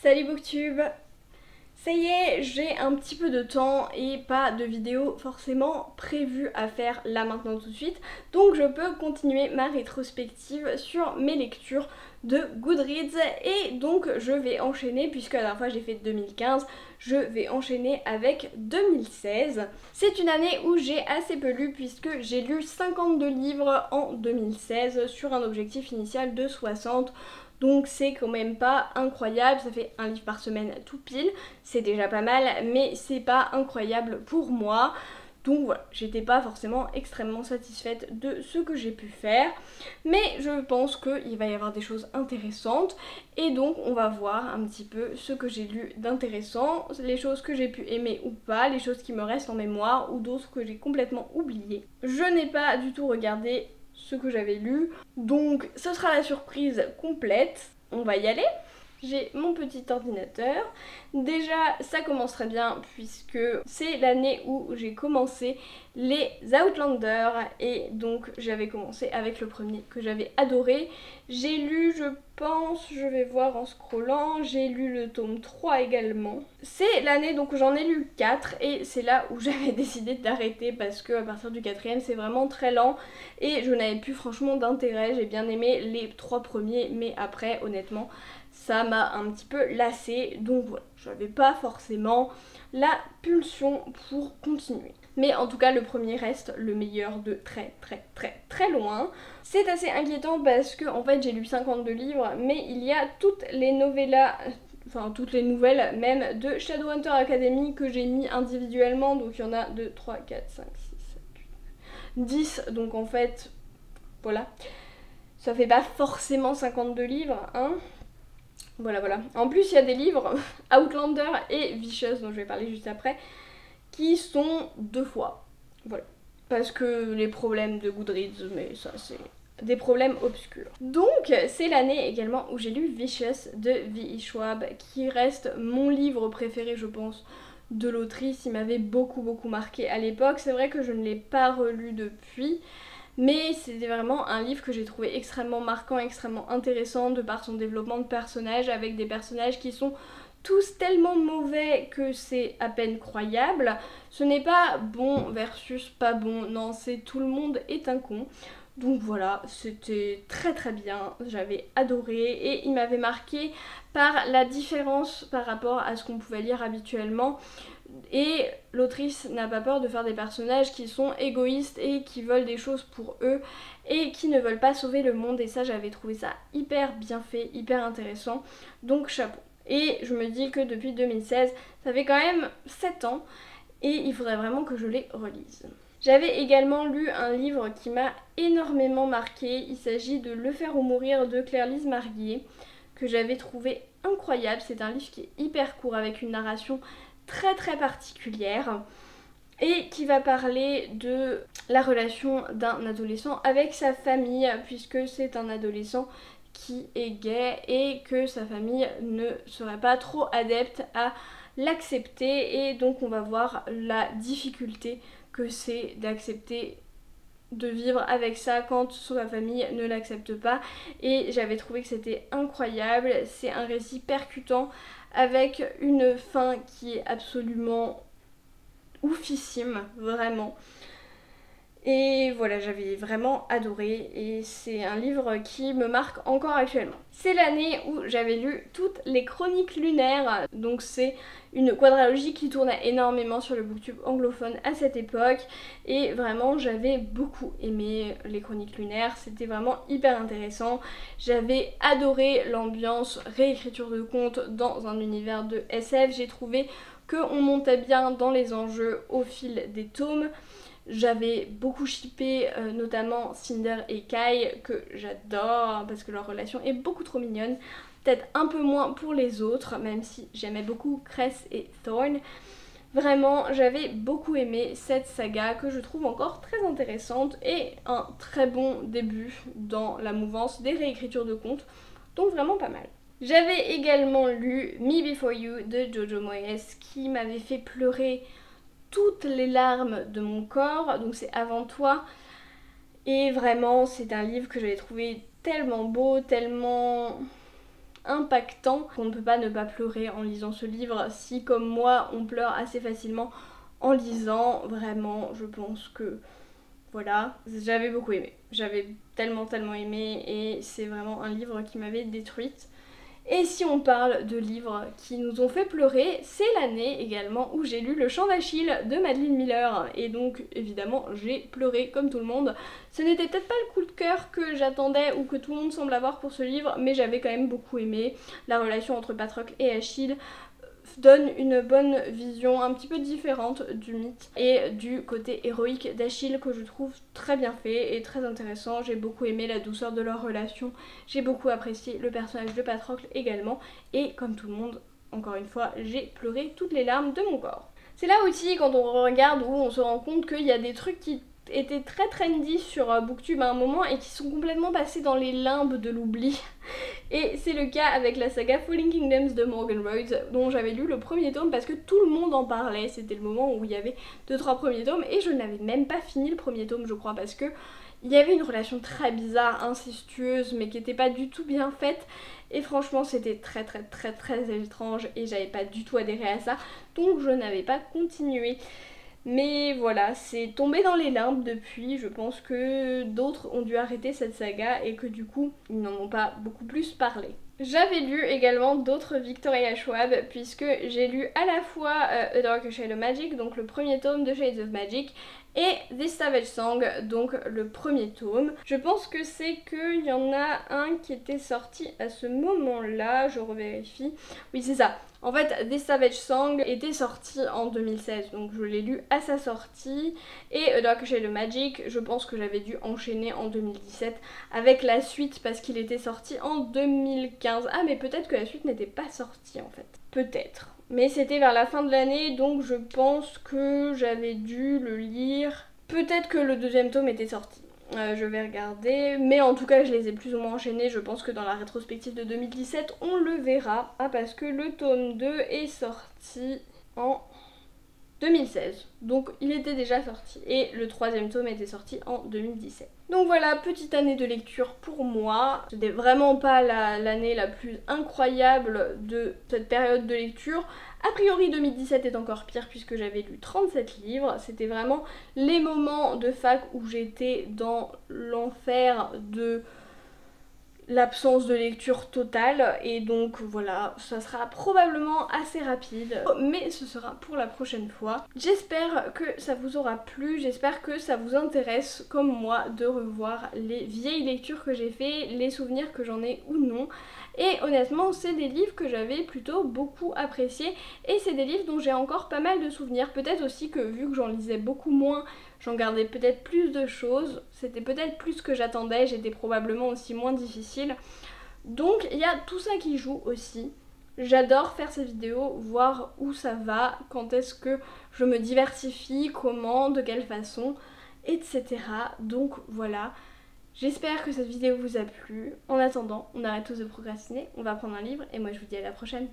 Salut Booktube! Ça y est, j'ai un petit peu de temps et pas de vidéo forcément prévue à faire là maintenant tout de suite, donc je peux continuer ma rétrospective sur mes lectures de Goodreads et donc je vais enchaîner, puisque la dernière fois j'ai fait 2015, je vais enchaîner avec 2016. C'est une année où j'ai assez peu lu puisque j'ai lu 52 livres en 2016 sur un objectif initial de 60. Donc c'est quand même pas incroyable, ça fait un livre par semaine tout pile, c'est déjà pas mal, mais c'est pas incroyable pour moi. Donc voilà, j'étais pas forcément extrêmement satisfaite de ce que j'ai pu faire, mais je pense qu'il va y avoir des choses intéressantes, et donc on va voir un petit peu ce que j'ai lu d'intéressant, les choses que j'ai pu aimer ou pas, les choses qui me restent en mémoire ou d'autres que j'ai complètement oubliées. Je n'ai pas du tout regardé ce que j'avais lu, donc ce sera la surprise complète. On va y aller. J'ai mon petit ordinateur. Déjà, ça commence très bien puisque c'est l'année où j'ai commencé les Outlander et donc j'avais commencé avec le premier que j'avais adoré. J'ai lu, je pense, je vais voir en scrollant, j'ai lu le tome 3 également. C'est l'année donc où j'en ai lu 4 et c'est là où j'avais décidé d'arrêter parce que à partir du quatrième c'est vraiment très lent et je n'avais plus franchement d'intérêt. J'ai bien aimé les 3 premiers mais après honnêtement ça m'a un petit peu lassée, donc voilà, j'avais pas forcément la pulsion pour continuer. Mais en tout cas, le premier reste le meilleur de très loin. C'est assez inquiétant parce que en fait j'ai lu 52 livres, mais il y a toutes les novellas, enfin toutes les nouvelles même de Shadowhunter Academy que j'ai mis individuellement, donc il y en a 2, 3, 4, 5, 6, 7, 8, 10, donc en fait, voilà. Ça fait pas forcément 52 livres, hein. Voilà. En plus, il y a des livres, Outlander et Vicious, dont je vais parler juste après, qui sont 2 fois. Voilà. Parce que les problèmes de Goodreads, mais ça c'est des problèmes obscurs. Donc, c'est l'année également où j'ai lu Vicious de V.E. Schwab, qui reste mon livre préféré, je pense, de l'autrice. Il m'avait beaucoup marqué à l'époque. C'est vrai que je ne l'ai pas relu depuis. Mais c'était vraiment un livre que j'ai trouvé extrêmement marquant, extrêmement intéressant de par son développement de personnages, avec des personnages qui sont tous tellement mauvais que c'est à peine croyable. Ce n'est pas bon versus pas bon, non, c'est tout le monde est un con. Donc voilà, c'était très bien, j'avais adoré et il m'avait marqué par la différence par rapport à ce qu'on pouvait lire habituellement. Et l'autrice n'a pas peur de faire des personnages qui sont égoïstes et qui veulent des choses pour eux et qui ne veulent pas sauver le monde, et ça j'avais trouvé ça hyper bien fait, hyper intéressant, donc chapeau. Et je me dis que depuis 2016, ça fait quand même 7 ans et il faudrait vraiment que je les relise. J'avais également lu un livre qui m'a énormément marqué, il s'agit de Le faire ou mourir de Claire-Lise Marguier, que j'avais trouvé incroyable. C'est un livre qui est hyper court avec une narration très particulière et qui va parler de la relation d'un adolescent avec sa famille, puisque c'est un adolescent qui est gay et que sa famille ne serait pas trop adepte à l'accepter, et donc on va voir la difficulté que c'est d'accepter de vivre avec ça quand sa famille ne l'accepte pas, et j'avais trouvé que c'était incroyable. C'est un récit percutant avec une fin qui est absolument oufissime, vraiment. Et voilà, j'avais vraiment adoré et c'est un livre qui me marque encore actuellement. C'est l'année où j'avais lu toutes les chroniques lunaires, donc c'est une quadralogie qui tournait énormément sur le booktube anglophone à cette époque, et vraiment j'avais beaucoup aimé les chroniques lunaires, c'était vraiment hyper intéressant. J'avais adoré l'ambiance réécriture de contes dans un univers de SF, j'ai trouvé qu'on montait bien dans les enjeux au fil des tomes. J'avais beaucoup shippé notamment Cinder et Kai, que j'adore parce que leur relation est beaucoup trop mignonne. Peut-être un peu moins pour les autres, même si j'aimais beaucoup Cress et Thorn. Vraiment, j'avais beaucoup aimé cette saga que je trouve encore très intéressante et un très bon début dans la mouvance des réécritures de contes, donc vraiment pas mal. J'avais également lu Me Before You de Jojo Moyes, qui m'avait fait pleurer toutes les larmes de mon corps, donc c'est Avant toi, et vraiment c'est un livre que j'avais trouvé tellement beau, tellement impactant. On ne peut pas ne pas pleurer en lisant ce livre si comme moi on pleure assez facilement en lisant. Vraiment je pense que voilà, j'avais beaucoup aimé. J'avais tellement aimé et c'est vraiment un livre qui m'avait détruite. Et si on parle de livres qui nous ont fait pleurer, c'est l'année également où j'ai lu Le Chant d'Achille de Madeline Miller. Et donc évidemment j'ai pleuré comme tout le monde. Ce n'était peut-être pas le coup de cœur que j'attendais ou que tout le monde semble avoir pour ce livre, mais j'avais quand même beaucoup aimé. La relation entre Patrocle et Achille donne une bonne vision un petit peu différente du mythe et du côté héroïque d'Achille que je trouve très bien fait et très intéressant. J'ai beaucoup aimé la douceur de leur relation, j'ai beaucoup apprécié le personnage de Patrocle également et comme tout le monde, encore une fois, j'ai pleuré toutes les larmes de mon corps. C'est là aussi quand on regarde où on se rend compte qu'il y a des trucs qui étaient très trendy sur Booktube à un moment et qui sont complètement passés dans les limbes de l'oubli. Et c'est le cas avec la saga Falling Kingdoms de Morgan Rhodes dont j'avais lu le premier tome parce que tout le monde en parlait. C'était le moment où il y avait 2-3 premiers tomes et je n'avais même pas fini le premier tome je crois parce que il y avait une relation très bizarre, incestueuse mais qui était pas du tout bien faite et franchement c'était très étrange et j'avais pas du tout adhéré à ça donc je n'avais pas continué. Mais voilà, c'est tombé dans les limbes depuis, je pense que d'autres ont dû arrêter cette saga et que du coup, ils n'en ont pas beaucoup plus parlé. J'avais lu également d'autres Victoria Schwab puisque j'ai lu à la fois A Darker Shade of Magic, donc le premier tome de Shades of Magic, et This Savage Song, donc le premier tome. Je pense que c'est qu'il y en a un qui était sorti à ce moment-là, je revérifie. Oui c'est ça. En fait, This Savage Song était sorti en 2016, donc je l'ai lu à sa sortie. Et A Darker Shade of Magic, je pense que j'avais dû enchaîner en 2017 avec la suite parce qu'il était sorti en 2015. Ah mais peut-être que la suite n'était pas sortie en fait. Peut-être. Mais c'était vers la fin de l'année, donc je pense que j'avais dû le lire. Peut-être que le deuxième tome était sorti. Je vais regarder, mais en tout cas je les ai plus ou moins enchaînés, je pense que dans la rétrospective de 2017 on le verra. Ah parce que le tome 2 est sorti en 2016, donc il était déjà sorti et le troisième tome était sorti en 2017. Donc voilà, petite année de lecture pour moi. C'était vraiment pas l'année la plus incroyable de cette période de lecture. A priori 2017 est encore pire puisque j'avais lu 37 livres. C'était vraiment les moments de fac où j'étais dans l'enfer de l'absence de lecture totale et donc voilà, ça sera probablement assez rapide mais ce sera pour la prochaine fois. J'espère que ça vous aura plu, j'espère que ça vous intéresse comme moi de revoir les vieilles lectures que j'ai fait, les souvenirs que j'en ai ou non. Et honnêtement c'est des livres que j'avais plutôt beaucoup appréciés et c'est des livres dont j'ai encore pas mal de souvenirs. Peut-être aussi que vu que j'en lisais beaucoup moins, j'en gardais peut-être plus de choses, c'était peut-être plus que j'attendais, j'étais probablement aussi moins difficile. Donc il y a tout ça qui joue aussi. J'adore faire ces vidéos, voir où ça va, quand est-ce que je me diversifie, comment, de quelle façon, etc. Donc voilà. J'espère que cette vidéo vous a plu. En attendant, on arrête tous de procrastiner, on va prendre un livre et moi je vous dis à la prochaine.